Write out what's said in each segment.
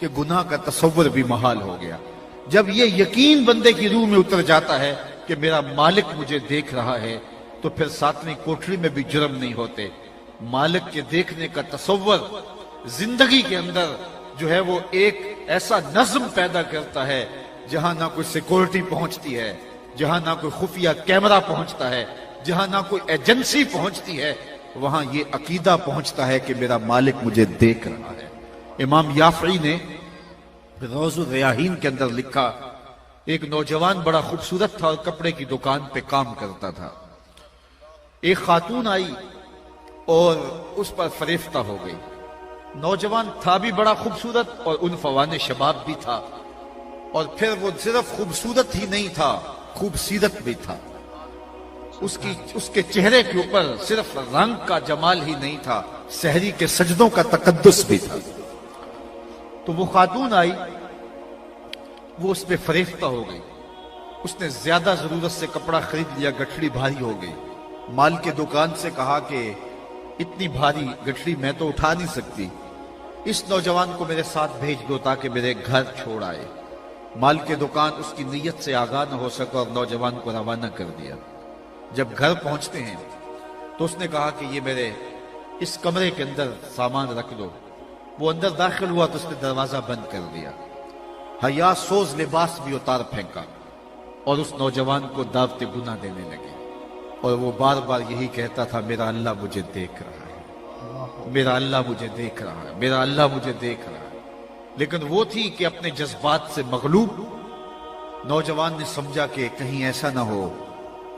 کہ گناہ کا تصور بھی محال ہو گیا۔ جب یہ یقین بندے کی روح میں اتر جاتا ہے کہ میرا مالک مجھے دیکھ رہا ہے، تو پھر ساتویں کوٹری میں بھی جرم نہیں ہوتے۔ مالک کے دیکھنے کا تصور زندگی کے اندر جو ہے وہ ایک ایسا نظم پیدا کرتا ہے جہاں نہ کوئی سیکورٹی پہنچتی ہے، جہاں نہ کوئی خفیہ کیمرہ پہنچتا ہے، جہاں نہ کوئی ایجنسی پہنچتی ہے، وہاں یہ عقیدہ پہنچتا ہے کہ میرا مالک مجھے دیکھ رہا ہے۔ امام یافعی نے روض الریاحین کے اندر لکھا، ایک نوجوان بڑا خوبصورت تھا اور کپڑے کی دکان پہ کام کرتا تھا۔ ایک خاتون آئی اور اس پر فریفتہ ہو گئی۔ نوجوان تھا بھی بڑا خوبصورت اور عنفوان شباب بھی تھا، اور پھر وہ صرف خوبصورت ہی نہیں تھا، خوبصیرت بھی تھا۔ اس کے چہرے کے اوپر صرف رنگ کا جمال ہی نہیں تھا، سحری کے سجدوں کا تقدس بھی تھا۔ تو وہ خاتون آئی، وہ اس پہ فریفتہ ہو گئی۔ اس نے زیادہ ضرورت سے کپڑا خرید لیا، گٹھڑی بھاری ہو گئی۔ مال کے دکان سے کہا کہ اتنی بھاری گٹھڑی میں تو اٹھا نہیں سکتی، اس نوجوان کو میرے ساتھ بھیج دو تاکہ میرے گھر چھوڑ آئے۔ مال کے دکان اس کی نیت سے آگاہ نہ ہو سکا اور نوجوان کو روانہ کر دیا۔ جب گھر پہنچتے ہیں تو اس نے کہا کہ یہ میرے اس کمرے کے اندر سامان رکھ دو۔ وہ اندر داخل ہوا تو اس نے دروازہ بند کر دیا، حیا سوز لباس بھی اتار پھینکا اور اس نوجوان کو دعوت گناہ دینے لگے، اور وہ بار بار یہی کہتا تھا، میرا اللہ مجھے دیکھ رہا ہے، میرا اللہ مجھے دیکھ رہا ہے، میرا اللہ مجھے دیکھ رہا ہے۔ لیکن وہ تھی کہ اپنے جذبات سے مغلوب نوجوان نے سمجھا کہ کہیں ایسا نہ ہو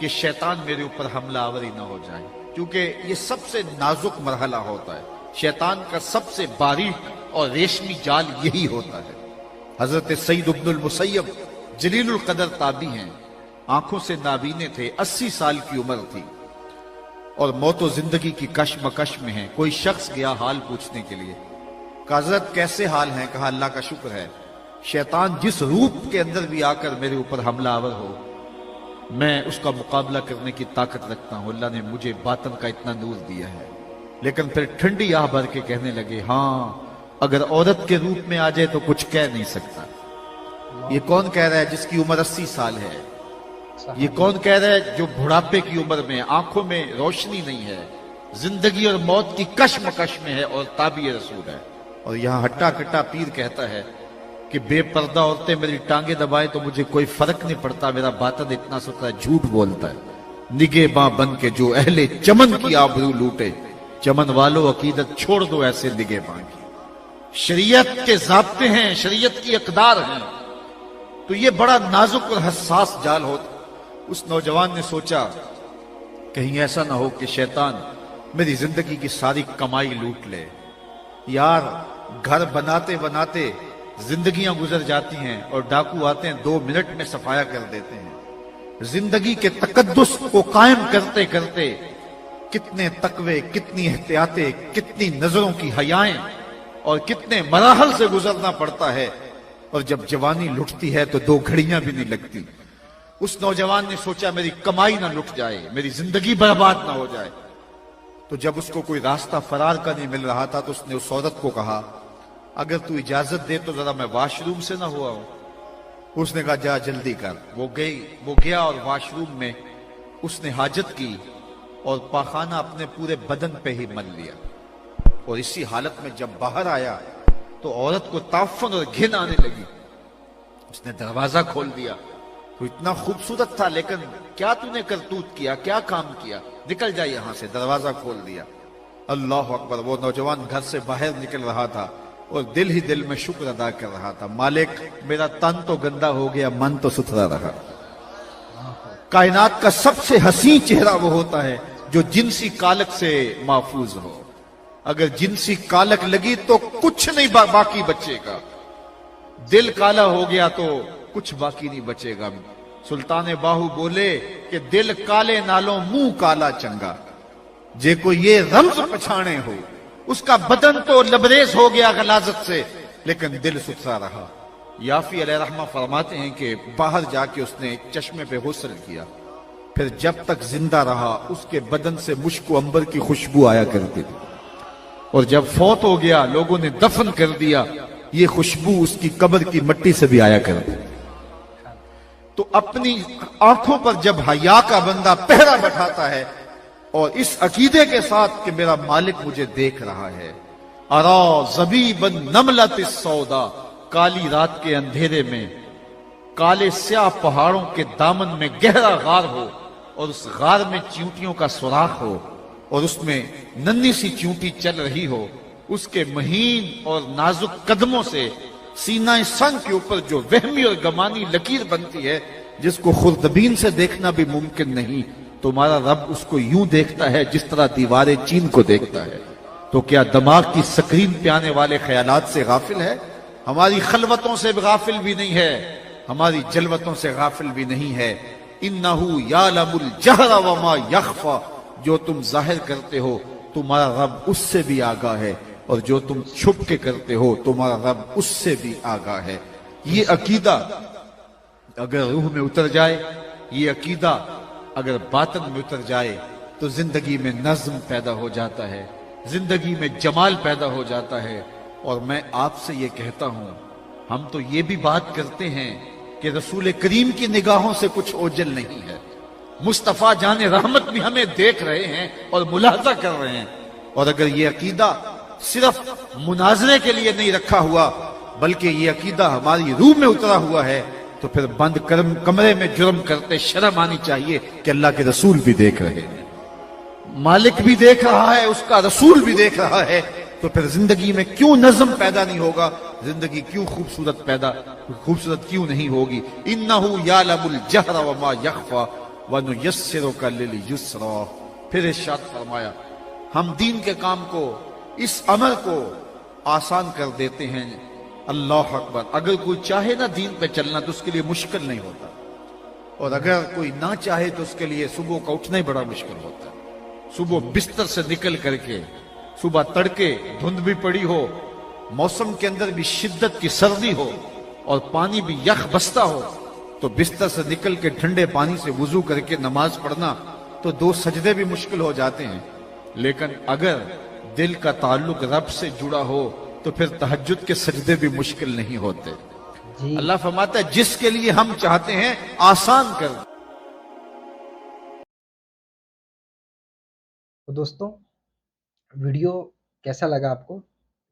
کہ شیطان میرے اوپر حملہ آوری نہ ہو جائے، کیونکہ یہ سب سے نازک مرحلہ ہوتا ہے۔ شیطان کا سب سے باریک اور ریشمی جال یہی ہوتا ہے۔ حضرت سعید بن المسیب جلیل القدر تابعی ہیں، آنکھوں سے نابینے تھے، 80 سال کی عمر تھی، اور موت و زندگی کی کشمکش میں ہیں۔ کوئی شخص گیا حال پوچھنے کے لیے، کہا حضرت کیسے حال ہیں؟ کہا اللہ کا شکر ہے۔ شیطان جس روپ کے اندر بھی آ کر میرے اوپر حملہ آور ہو، میں اس کا مقابلہ کرنے کی طاقت رکھتا ہوں، اللہ نے مجھے باطن کا اتنا نور دیا ہے۔ لیکن پھر ٹھنڈی آہ بھر کے کہنے لگے، ہاں اگر عورت کے روپ میں آ جائے تو کچھ کہہ نہیں سکتا۔ یہ کون کہہ رہا ہے جس کی عمر 80 سال ہے؟ یہ کون کہہ رہا ہے جو بڑھاپے کی عمر میں، آنکھوں میں روشنی نہیں ہے، زندگی اور موت کی کشمکش میں ہے اور تابع رسول ہے؟ اور یہاں ہٹا کٹا پیر کہتا ہے کہ بے پردہ عورتیں میری ٹانگیں دبائیں تو مجھے کوئی فرق نہیں پڑتا، میرا باطن اتنا ستھرا جھوٹ بولتا ہے۔ نگہ باں بن کے جو اہل چمن کی آبرو لوٹے، چمن والو عقیدت چھوڑ دو ایسے نگہ باں کی۔ شریعت کے ضابطے ہیں، شریعت کی اقدار ہیں، تو یہ بڑا نازک اور حساس جال ہوتا۔ اس نوجوان نے سوچا کہیں ایسا نہ ہو کہ شیطان میری زندگی کی ساری کمائی لوٹ لے۔ یار گھر بناتے بناتے زندگیاں گزر جاتی ہیں اور ڈاکو آتے ہیں 2 منٹ میں صفایا کر دیتے ہیں۔ زندگی کے تقدس کو قائم کرتے کرتے کتنے تقوی، کتنی احتیاطیں، کتنی نظروں کی حیائیں اور کتنے مراحل سے گزرنا پڑتا ہے، اور جب جوانی لٹتی ہے تو 2 گھڑیاں بھی نہیں لگتی۔ اس نوجوان نے سوچا میری کمائی نہ لٹ جائے، میری زندگی برباد نہ ہو جائے۔ تو جب اس کو کوئی راستہ فرار کا نہیں مل رہا تھا تو اس نے اس عورت کو کہا، اگر تو اجازت دے تو ذرا میں واش روم سے نہ ہوا ہوں۔ اس نے کہا جا جلدی کر۔ وہ گیا اور واش روم میں اس نے حاجت کی اور پاخانہ اپنے پورے بدن پہ ہی مل لیا، اور اسی حالت میں جب باہر آیا تو عورت کو تعفن اور گھن آنے لگی۔ اس نے دروازہ کھول دیا، تو اتنا خوبصورت تھا، لیکن کیا تو نے کرتوت کیا، کیا کام کیا، نکل جا یہاں سے۔ دروازہ کھول دیا۔ اللہ اکبر۔ وہ نوجوان گھر سے باہر نکل رہا تھا اور دل ہی دل میں شکر ادا کر رہا تھا، مالک میرا تن تو گندا ہو گیا، من تو ستھرا رہا۔ کائنات کا سب سے حسین چہرہ وہ ہوتا ہے جو جنسی کالک سے محفوظ ہو۔ اگر جنسی کالک لگی تو کچھ نہیں باقی بچے گا، دل کالا ہو گیا تو کچھ باقی نہیں بچے گا۔ سلطان باہو بولے کہ دل کالے نالوں منہ کالا چنگا، جے کو یہ رمز پچھانے ہو، اس کا بدن تو لبریز ہو گیا غلاظت سے، لیکن دل ستھرا رہا۔ یافی علیہ رحمہ فرماتے ہیں کہ باہر جا کے اس نے چشمے پہ غسل کیا، پھر جب تک زندہ رہا اس کے بدن سے مشک و عنبر کی خوشبو آیا کرتی تھی، اور جب فوت ہو گیا لوگوں نے دفن کر دیا یہ خوشبو اس کی قبر کی مٹی سے بھی آیا کرتی۔ تو اپنی آنکھوں پر جب حیا کا بندہ پہرا بٹھاتا ہے اور اس عقیدے کے ساتھ کہ میرا مالک مجھے دیکھ رہا ہے، ارا زبیبا نملۃ السودا، کالی رات کے اندھیرے میں کالے سیاہ پہاڑوں کے دامن میں گہرا غار ہو اور اس غار میں چیونٹیوں کا سوراخ ہو اور اس میں ننھی سی چیونٹی چل رہی ہو، اس کے مہین اور نازک قدموں سے سینہ سنگ کے اوپر جو وہمی اور گمانی لکیر بنتی ہے جس کو خوردبین سے دیکھنا بھی ممکن نہیں، تمہارا رب اس کو یوں دیکھتا ہے جس طرح دیوار چین کو دیکھتا ہے، تو کیا دماغ کی سکرین پہ آنے والے خیالات سے غافل ہے؟ ہماری خلوتوں سے غافل بھی نہیں ہے، ہماری جلوتوں سے غافل بھی نہیں ہے۔ انہو یعلم الجہر وما یخفی، جو تم ظاہر کرتے ہو تمہارا رب اس سے بھی آگاہ ہے، اور جو تم چھپ کے کرتے ہو تمہارا رب اس سے بھی آگاہ ہے۔ یہ عقیدہ اگر روح میں اتر جائے، یہ عقیدہ اگر باطن میں اتر جائے تو زندگی میں نظم پیدا ہو جاتا ہے، زندگی میں جمال پیدا ہو جاتا ہے۔ اور میں آپ سے یہ کہتا ہوں، ہم تو یہ بھی بات کرتے ہیں کہ رسول کریم کی نگاہوں سے کچھ اوجل نہیں ہے، مصطفیٰ جان رحمت بھی ہمیں دیکھ رہے ہیں اور ملاحظہ کر رہے ہیں۔ اور اگر یہ عقیدہ صرف مناظرے کے لیے نہیں رکھا ہوا بلکہ یہ عقیدہ ہماری روح میں اترا ہوا ہے تو پھر بند کمرے میں جرم کرتے شرم آنی چاہیے کہ اللہ کے رسول بھی دیکھ رہے ہیں، مالک بھی دیکھ رہا ہے، اس کا رسول بھی دیکھ رہا ہے، تو پھر زندگی میں کیوں نظم پیدا نہیں ہوگا، زندگی کیوں خوبصورت کیوں نہیں ہوگی۔ انہو یعلم الجہر وما یخفی ونیسرک للیسری۔ پھر ارشاد فرمایا ہم دین کے کام کو، اس عمل کو آسان کر دیتے ہیں۔ اللہ اکبر، اگر کوئی چاہے نا دین پہ چلنا تو اس کے لیے مشکل نہیں ہوتا، اور اگر کوئی نہ چاہے تو اس کے لیے صبح کا اٹھنا ہی بڑا مشکل ہوتا ہے۔ صبح بستر سے نکل کر کے، صبح تڑکے دھند بھی پڑی ہو، موسم کے اندر بھی شدت کی سردی ہو اور پانی بھی یخ بستا ہو، تو بستر سے نکل کے ٹھنڈے پانی سے وضو کر کے نماز پڑھنا تو 2 سجدے بھی مشکل ہو جاتے ہیں، لیکن اگر دل کا تعلق رب سے جڑا ہو تو پھر تہجد کے سجدے بھی مشکل نہیں ہوتے۔ جی اللہ فرماتا ہے جس کے لیے ہم چاہتے ہیں آسان کر۔ تو دوستوں، ویڈیو کیسا لگا آپ کو؟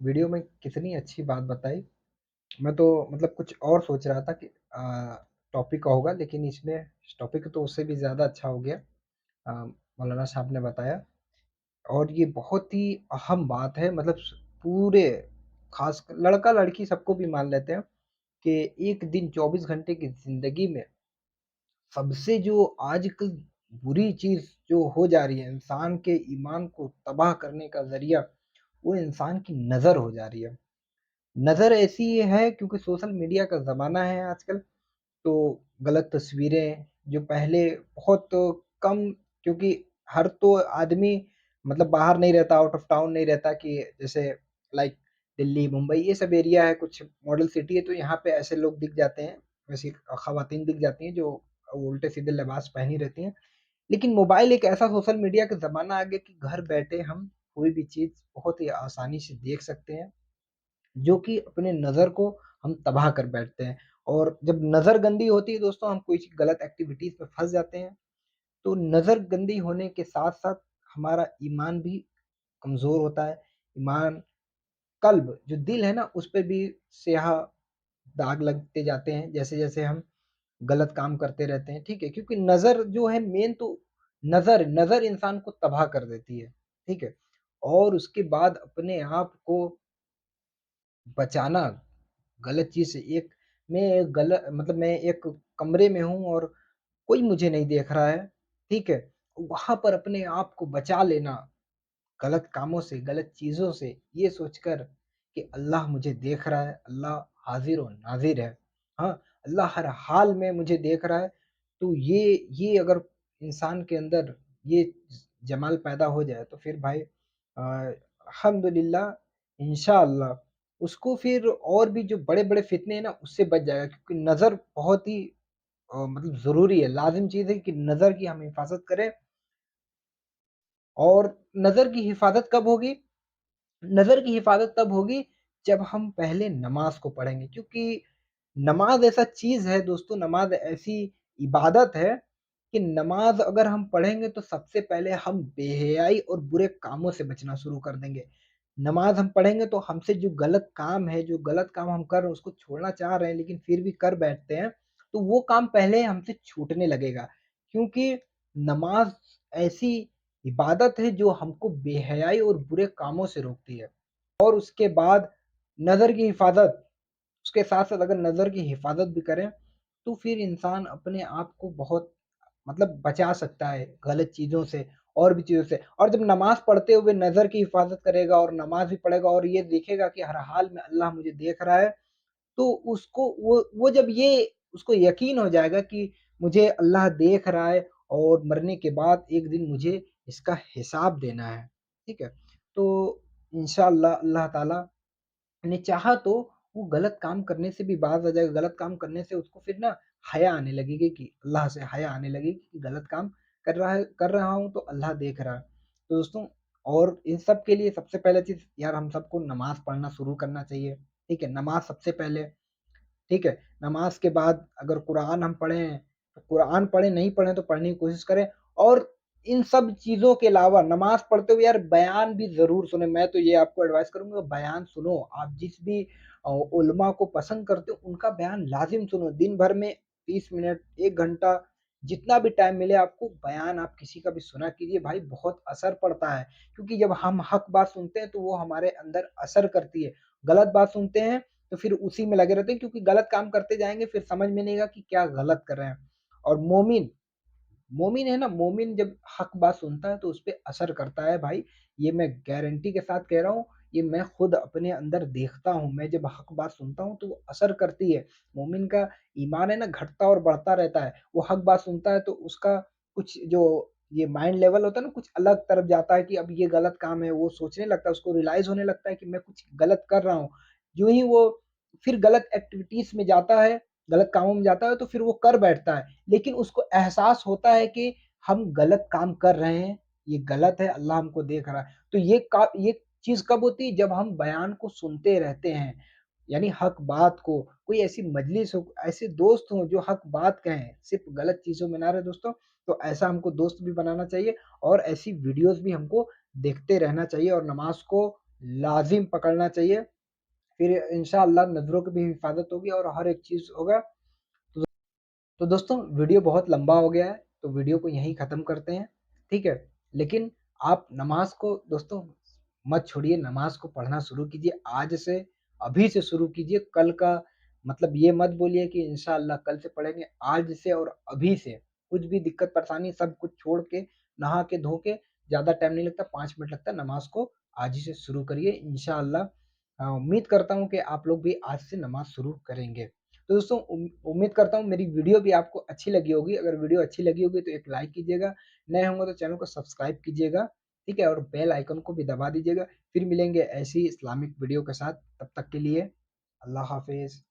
ویڈیو میں کتنی اچھی بات بتائی۔ میں تو مطلب کچھ اور سوچ رہا تھا کہ ٹاپک کا ہوگا، لیکن اس میں ٹاپک تو اس سے بھی زیادہ اچھا ہو گیا، مولانا صاحب نے بتایا۔ اور یہ بہت ہی اہم بات ہے، مطلب پورے خاص لڑکا لڑکی سب کو بھی مان لیتے ہیں کہ ایک دن 24 گھنٹے کی زندگی میں سب سے جو آج کل بری چیز جو ہو جا رہی ہے، انسان کے ایمان کو تباہ کرنے کا ذریعہ، وہ انسان کی نظر ہو جا رہی ہے۔ نظر ایسی ہے کیونکہ سوشل میڈیا کا زمانہ ہے آج کل، تو غلط تصویریں جو پہلے بہت کم، کیونکہ ہر تو آدمی مطلب باہر نہیں رہتا، آؤٹ آف ٹاؤن نہیں رہتا، کہ جیسے لائک دلی ممبئی یہ سب ایریا ہے، کچھ ماڈل سٹی ہے، تو یہاں پہ ایسے لوگ دکھ جاتے ہیں، ویسی خواتین دکھ جاتی ہیں جو الٹے سیدھے لباس پہنی رہتی ہیں۔ لیکن موبائل ایک ایسا سوشل میڈیا کا زمانہ آ گیا کہ گھر بیٹھے ہم کوئی بھی چیز بہت ہی آسانی سے دیکھ سکتے ہیں، جو کہ اپنے نظر کو ہم تباہ کر بیٹھتے ہیں۔ اور جب نظر گندی ہوتی ہے دوستوں، ہم کوئی غلط ایکٹیویٹیز میں پھنس جاتے ہیں، تو نظر گندی ہونے کے ساتھ ساتھ ہمارا ایمان بھی کمزور ہوتا ہے۔ ایمان، قلب جو دل ہے نا، اس پہ بھی سیاہ داغ لگتے جاتے ہیں جیسے جیسے ہم غلط کام کرتے رہتے ہیں، ٹھیک ہے، کیونکہ نظر جو ہے مین تو نظر انسان کو تباہ کر دیتی ہے، ٹھیک ہے۔ اور اس کے بعد اپنے آپ کو بچانا غلط چیز سے، میں ایک کمرے میں ہوں اور کوئی مجھے نہیں دیکھ رہا ہے، ٹھیک ہے، وہاں پر اپنے آپ کو بچا لینا غلط کاموں سے، غلط چیزوں سے، یہ سوچ کر کہ اللہ مجھے دیکھ رہا ہے، اللہ حاضر و ناظر ہے، ہاں، اللہ ہر حال میں مجھے دیکھ رہا ہے۔ تو یہ اگر انسان کے اندر یہ جمال پیدا ہو جائے تو پھر بھائی الحمدللہ، انشاءاللہ اس کو پھر اور بھی جو بڑے بڑے فتنے ہیں نا اس سے بچ جائے گا، کیونکہ نظر بہت ہی مطلب ضروری ہے، لازم چیز ہے کہ نظر کی ہم حفاظت کریں۔ اور نظر کی حفاظت کب ہوگی؟ نظر کی حفاظت تب ہوگی جب ہم پہلے نماز کو پڑھیں گے، کیونکہ نماز ایسا چیز ہے دوستو، نماز ایسی عبادت ہے کہ نماز اگر ہم پڑھیں گے تو سب سے پہلے ہم بے حیائی اور برے کاموں سے بچنا شروع کر دیں گے۔ نماز ہم پڑھیں گے تو ہم سے جو غلط کام ہے، جو غلط کام ہم کر رہے ہیں اس کو چھوڑنا چاہ رہے ہیں لیکن پھر بھی کر بیٹھتے ہیں، تو وہ کام پہلے ہم سے چھوٹنے لگے گا، کیونکہ نماز ایسی عبادت ہے جو ہم کو بے حیائی اور برے کاموں سے روکتی ہے۔ اور اس کے بعد نظر کی حفاظت، اس کے ساتھ ساتھ اگر نظر کی حفاظت بھی کریں تو پھر انسان اپنے آپ کو بہت بچا سکتا ہے غلط چیزوں سے اور بھی چیزوں سے۔ اور جب نماز پڑھتے ہوئے نظر کی حفاظت کرے گا اور نماز بھی پڑھے گا اور یہ دیکھے گا کہ ہر حال میں اللہ مجھے دیکھ رہا ہے، تو اس کو وہ جب یہ اس کو یقین ہو جائے گا کہ مجھے اللہ دیکھ رہا ہے اور مرنے کے بعد ایک دن مجھے اس کا حساب دینا ہے، ٹھیک ہے؟ تو انشاءاللہ اللہ تعالیٰ نے چاہا تو وہ غلط کام کرنے سے بھی باز آ جائے گا۔ غلط کام کرنے سے اس کو پھر نا حیا آنے لگے گی، کہ اللہ سے حیا آنے لگے گی کہ غلط کام کر رہا ہوں تو اللہ دیکھ رہا ہے۔ تو دوستوں، اور ان سب کے لیے سب سے پہلے چیز یار ہم سب کو نماز پڑھنا شروع کرنا چاہیے، ٹھیک ہے؟ نماز سب سے پہلے، ٹھیک ہے؟ نماز کے بعد اگر قرآن ہم پڑھیں تو قرآن پڑھیں، نہیں پڑھیں تو پڑھنے کی کوشش کریں۔ اور ان سب چیزوں کے علاوہ نماز پڑھتے ہوئے یار بیان بھی ضرور سنیں۔ میں تو یہ آپ کو ایڈوائز کروں گا، بیان سنو۔ آپ جس بھی علماء کو پسند کرتے ہو ان کا بیان لازم سنو۔ دن بھر میں 30 منٹ، 1 گھنٹہ، جتنا بھی ٹائم ملے آپ کو، بیان آپ کسی کا بھی سنا کیجیے بھائی، بہت اثر پڑتا ہے۔ کیونکہ جب ہم حق بات سنتے ہیں تو وہ ہمارے اندر اثر کرتی ہے، غلط بات سنتے ہیں تو پھر اسی میں لگے رہتے ہیں، کیونکہ غلط کام کرتے جائیں گے پھر سمجھ میں نہیں گا کہ کیا غلط کر رہے ہیں۔ اور مومن ہے نا، مومن جب حق بات سنتا ہے تو اس پہ اثر کرتا ہے بھائی، یہ میں گارنٹی کے ساتھ کہہ رہا ہوں، یہ میں خود اپنے اندر دیکھتا ہوں۔ میں جب حق بات سنتا ہوں تو وہ اثر کرتی ہے۔ مومن کا ایمان ہے نا گھٹتا اور بڑھتا رہتا ہے، وہ حق بات سنتا ہے تو اس کا کچھ جو یہ مائنڈ لیول ہوتا ہے نا کچھ الگ طرف جاتا ہے کہ اب یہ غلط کام ہے، وہ سوچنے لگتا ہے، اس کو ریلائز ہونے لگتا ہے کہ میں کچھ غلط کر رہا ہوں۔ جو ہی وہ پھر غلط ایکٹیویٹیز میں جاتا ہے، غلط کاموں میں جاتا ہے تو پھر وہ کر بیٹھتا ہے، لیکن اس کو احساس ہوتا ہے کہ ہم غلط کام کر رہے ہیں، یہ غلط ہے، اللہ ہم کو دیکھ رہا ہے۔ تو یہ چیز کب ہوتی ہے؟ جب ہم بیان کو سنتے رہتے ہیں، یعنی حق بات کو، کوئی ایسی مجلس ہو، ایسے دوست ہوں جو حق بات کہیں، صرف غلط چیزوں میں نہ رہے دوستوں۔ تو ایسا ہم کو دوست بھی بنانا چاہیے اور ایسی ویڈیوز بھی ہم کو دیکھتے رہنا چاہیے اور نماز کو لازم پکڑنا چاہیے، پھر انشاءاللہ نظروں کی بھی حفاظت ہوگی اور ہر ایک چیز ہوگا۔ تو دوستوں ویڈیو بہت لمبا ہو گیا ہے تو ویڈیو کو یہیں ختم کرتے ہیں، ٹھیک ہے؟ لیکن آپ نماز کو دوستوں مت چھوڑیے، نماز کو پڑھنا شروع کیجیے آج سے، ابھی سے شروع کیجیے۔ کل کا یہ مت بولیے کہ انشاءاللہ کل سے پڑھیں گے، آج سے اور ابھی سے کچھ بھی دقت پریشانی سب کچھ چھوڑ کے، نہا کے دھو کے، زیادہ ٹائم نہیں لگتا، 5 منٹ لگتا ہے، نماز کو آج ہی سے شروع کریے انشاءاللہ۔ امید کرتا ہوں کہ آپ لوگ بھی آج سے نماز شروع کریں گے۔ تو دوستوں امید کرتا ہوں میری ویڈیو بھی آپ کو اچھی لگی ہوگی۔ اگر ویڈیو اچھی لگی ہوگی تو ایک لائک کیجیے گا، نئے ہوں گے تو چینل کو سبسکرائب کیجیے گا، ٹھیک ہے؟ اور بیل آئیکن کو بھی دبا دیجیے گا۔ پھر ملیں گے ایسی اسلامک ویڈیو کے ساتھ، تب تک کے لیے اللہ حافظ۔